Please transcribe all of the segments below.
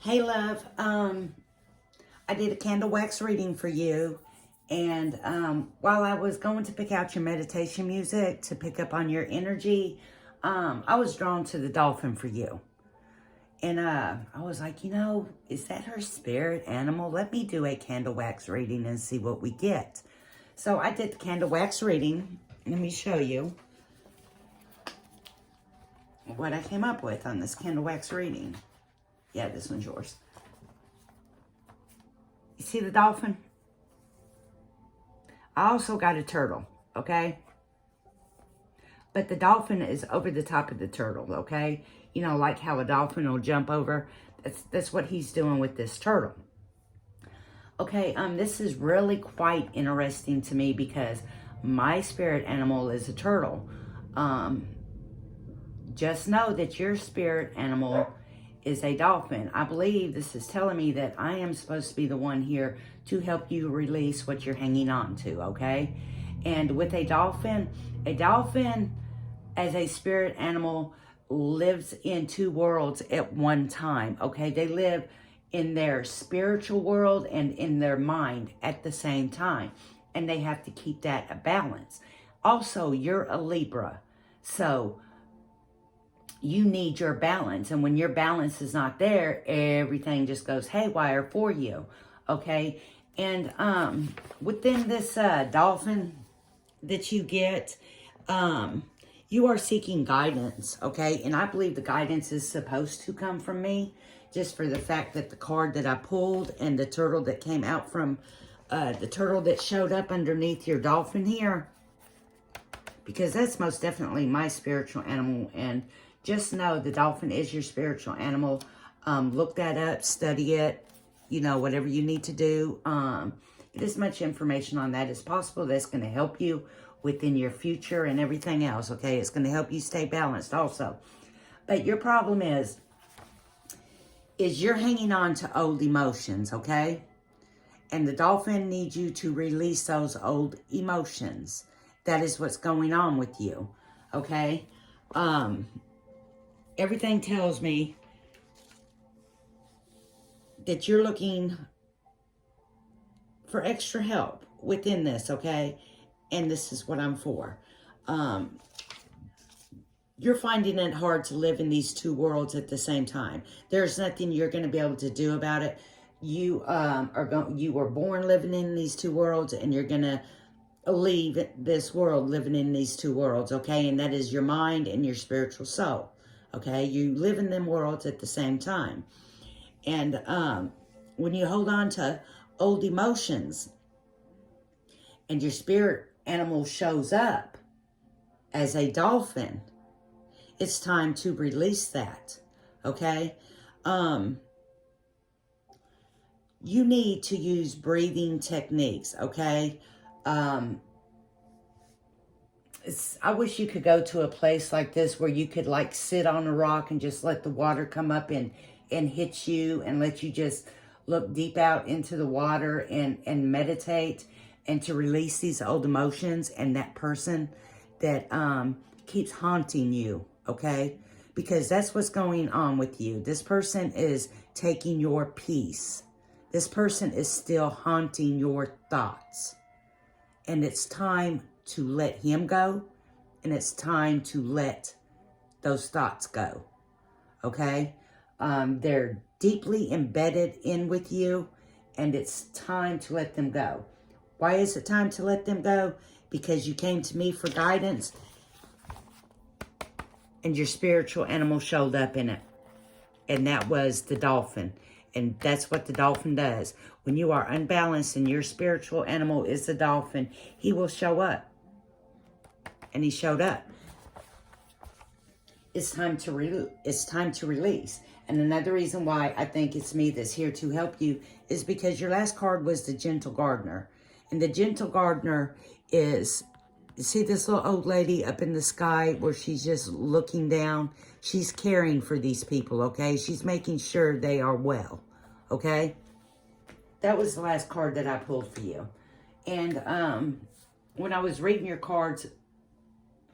Hey, love. I did a candle wax reading for you. And while I was going to pick out your meditation music to pick up on your energy, I was drawn to the dolphin for you. And I was like, is that her spirit animal? Let me do a candle wax reading and see what we get. So I did the candle wax reading. Let me show you what I came up with on this candle wax reading. Yeah, this one's yours. You see the dolphin? I also got a turtle, okay? But the dolphin is over the top of the turtle, okay? You know, like how a dolphin will jump over. That's what he's doing with this turtle. Okay, this is really quite interesting to me because my spirit animal is a turtle. Just know that your spirit animal is a dolphin. I believe this is telling me that I am supposed to be the one here to help you release what you're hanging on to, okay? And with a dolphin as a spirit animal lives in two worlds at one time, okay? They live in their spiritual world and in their mind at the same time. And they have to keep that a balance. Also, you're a Libra. So you need your balance. And when your balance is not there, everything just goes haywire for you. Okay. And within this dolphin that you get, you are seeking guidance. Okay. And I believe the guidance is supposed to come from me, just for the fact that the card that I pulled and the turtle that came out from the turtle that showed up underneath your dolphin here, because that's most definitely my spiritual animal. And just know the dolphin is your spiritual animal. Look that up, study it, whatever you need to do. Get as much information on that as possible. That's going to help you within your future and everything else, okay? It's going to help you stay balanced also. But your problem is you're hanging on to old emotions, okay? And the dolphin needs you to release those old emotions. That is what's going on with you, okay? Everything tells me that you're looking for extra help within this, okay? And this is what I'm for. You're finding it hard to live in these two worlds at the same time. There's nothing you're going to be able to do about it. You you were born living in these two worlds, and you're going to leave this world living in these two worlds, okay? And that is your mind and your spiritual soul, okay? You live in them worlds at the same time. And when you hold on to old emotions and your spirit animal shows up as a dolphin, it's time to release that, okay? You need to use breathing techniques, okay? I wish you could go to a place like this where you could like sit on a rock and just let the water come up and hit you and let you just look deep out into the water and meditate and to release these old emotions and that person that keeps haunting you, okay? Because that's what's going on with you. This person is taking your peace. This person is still haunting your thoughts. And it's time to let him go. And it's time to let those thoughts go. Okay? They're deeply embedded in with you. And it's time to let them go. Why is it time to let them go? Because you came to me for guidance. And your spiritual animal showed up in it. And that was the dolphin. And that's what the dolphin does. When you are unbalanced and your spiritual animal is the dolphin, he will show up. And he showed up. It's time to release. And another reason why I think it's me that's here to help you is because your last card was the Gentle Gardener. And the Gentle Gardener is, you see this little old lady up in the sky where she's just looking down? She's caring for these people, okay? She's making sure they are well, okay? That was the last card that I pulled for you. And when I was reading your cards,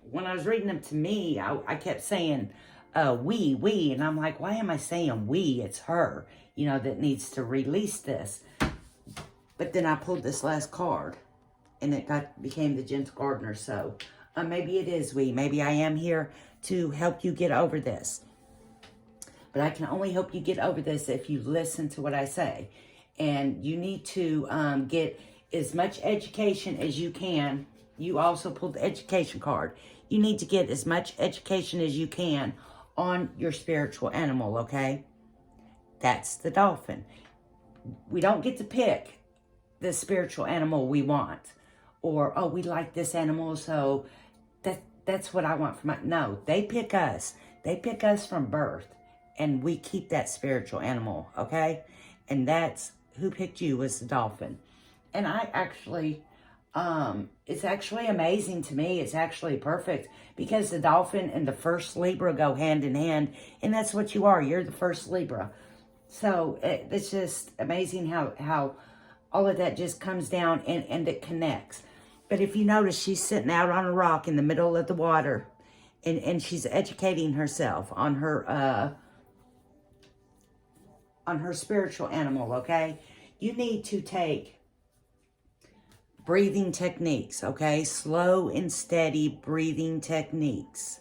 when I was reading them to me, I kept saying, we. And I'm like, why am I saying we? It's her, you know, that needs to release this. But then I pulled this last card, and it became the Gentle Gardener. So maybe it is we. Maybe I am here to help you get over this. But I can only help you get over this if you listen to what I say. And you need to get as much education as you can. You also pulled the education card. You need to get as much education as you can on your spiritual animal, okay? That's the dolphin. We don't get to pick the spiritual animal we want. Or, oh, we like this animal, so that's what I want for my... No, they pick us. They pick us from birth. And we keep that spiritual animal, okay? And that's who picked you was the dolphin. And I actually, it's actually amazing to me. It's actually perfect because the dolphin and the first Libra go hand in hand. And that's what you are. You're the first Libra. So it's just amazing how all of that just comes down and it connects. But if you notice, she's sitting out on a rock in the middle of the water. And she's educating herself on her spiritual animal, okay? You need to take breathing techniques, okay? Slow and steady breathing techniques.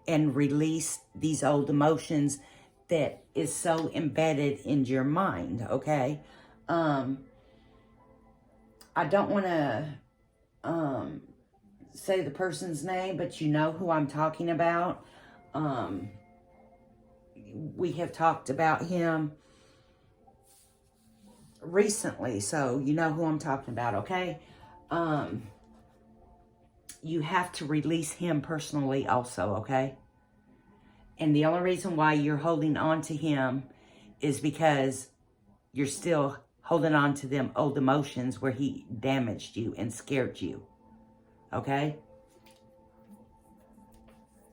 And release these old emotions that is so embedded in your mind, okay? I don't want to say the person's name, but you know who I'm talking about. We have talked about him recently, so you know who I'm talking about, okay? You have to release him personally also, okay? And the only reason why you're holding on to him is because you're still holding on to them old emotions where he damaged you and scared you, okay?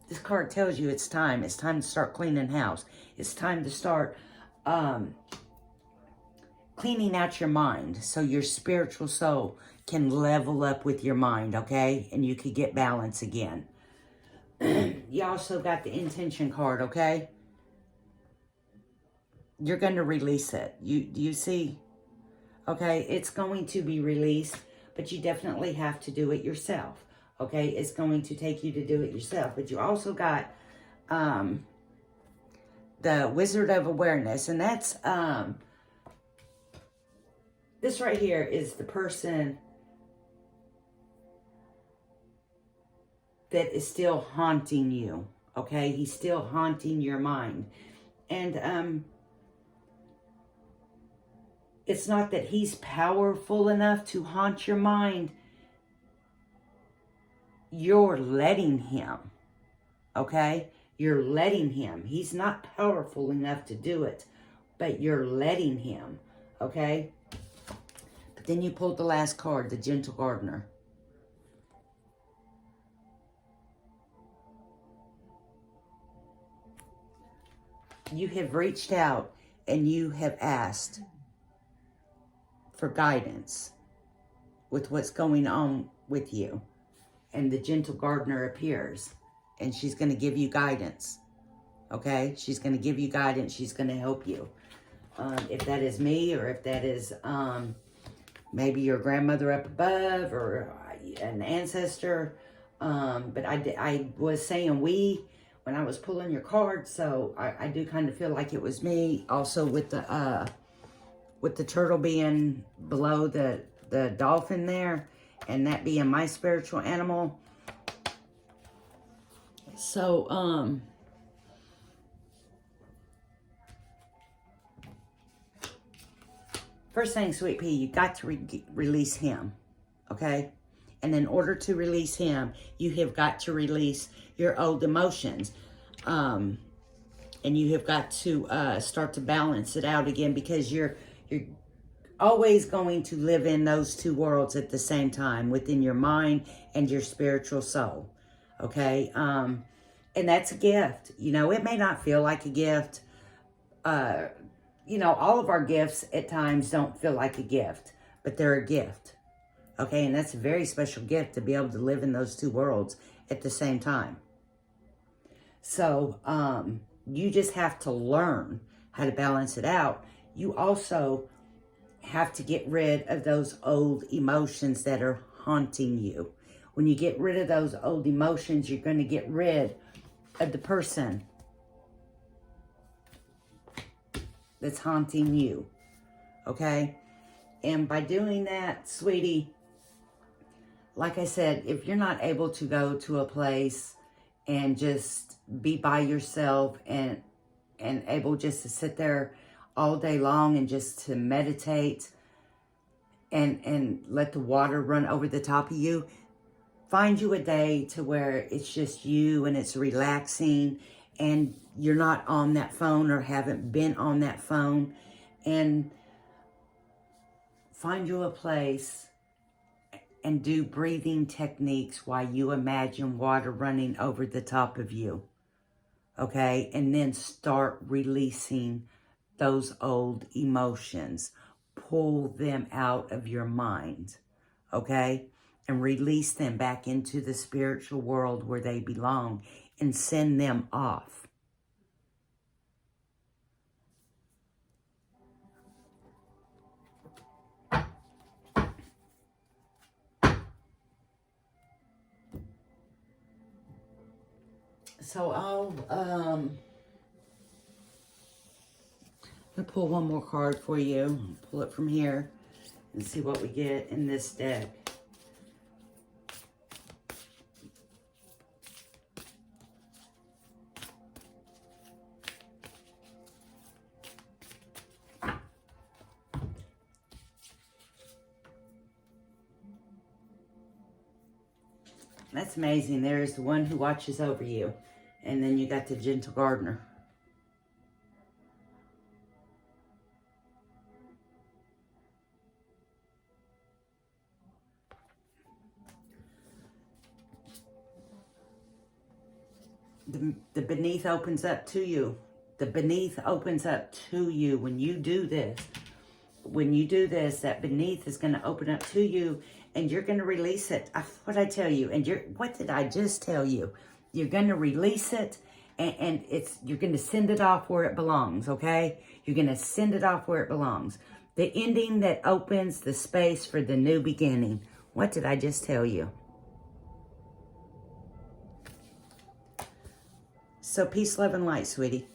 This card tells you it's time. It's time to start cleaning house. It's time to start cleaning out your mind so your spiritual soul can level up with your mind, okay? And you could get balance again. You also got the intention card, okay? You're going to release it. You see? Okay, it's going to be released, but you definitely have to do it yourself. Okay, it's going to take you to do it yourself. But you also got the Wizard of Awareness, and that's... this right here is the person that is still haunting you, okay? He's still haunting your mind. And it's not that he's powerful enough to haunt your mind. You're letting him, okay? You're letting him. He's not powerful enough to do it, but you're letting him, okay? But then you pulled the last card, the Gentle Gardener. You have reached out and you have asked for guidance with what's going on with you. And the Gentle Gardener appears and she's going to give you guidance. Okay? She's going to give you guidance. She's going to help you. If that is me or if that is maybe your grandmother up above or an ancestor. But I was saying we when I was pulling your card, so I do kind of feel like it was me. Also with the turtle being below the dolphin there, and that being my spiritual animal. So first thing, Sweet Pea, you got to release him, okay? And in order to release him, you have got to release your old emotions. And you have got to start to balance it out again, because you're always going to live in those two worlds at the same time, within your mind and your spiritual soul, okay? And that's a gift. You know, it may not feel like a gift. You know, all of our gifts at times don't feel like a gift, but they're a gift. Okay, and that's a very special gift to be able to live in those two worlds at the same time. So you just have to learn how to balance it out. You also have to get rid of those old emotions that are haunting you. When you get rid of those old emotions, you're going to get rid of the person that's haunting you. Okay? And by doing that, sweetie, like I said, if you're not able to go to a place and just be by yourself and able just to sit there all day long and just to meditate and let the water run over the top of you, find you a day to where it's just you and it's relaxing and you're not on that phone or haven't been on that phone, and find you a place and do breathing techniques while you imagine water running over the top of you. Okay? And then start releasing those old emotions. Pull them out of your mind. Okay? And release them back into the spiritual world where they belong and send them off. So I'll pull one more card for you. Pull it from here and see what we get in this deck. That's amazing. There's the one who watches over you. And then you got the gentle gardener. The beneath opens up to you. The beneath opens up to you when you do this. When you do this, that beneath is going to open up to you and you're going to release it. What I tell you? And what did I just tell you? You're going to release it and you're going to send it off where it belongs, okay? You're going to send it off where it belongs. The ending that opens the space for the new beginning. What did I just tell you? So peace, love, and light, sweetie.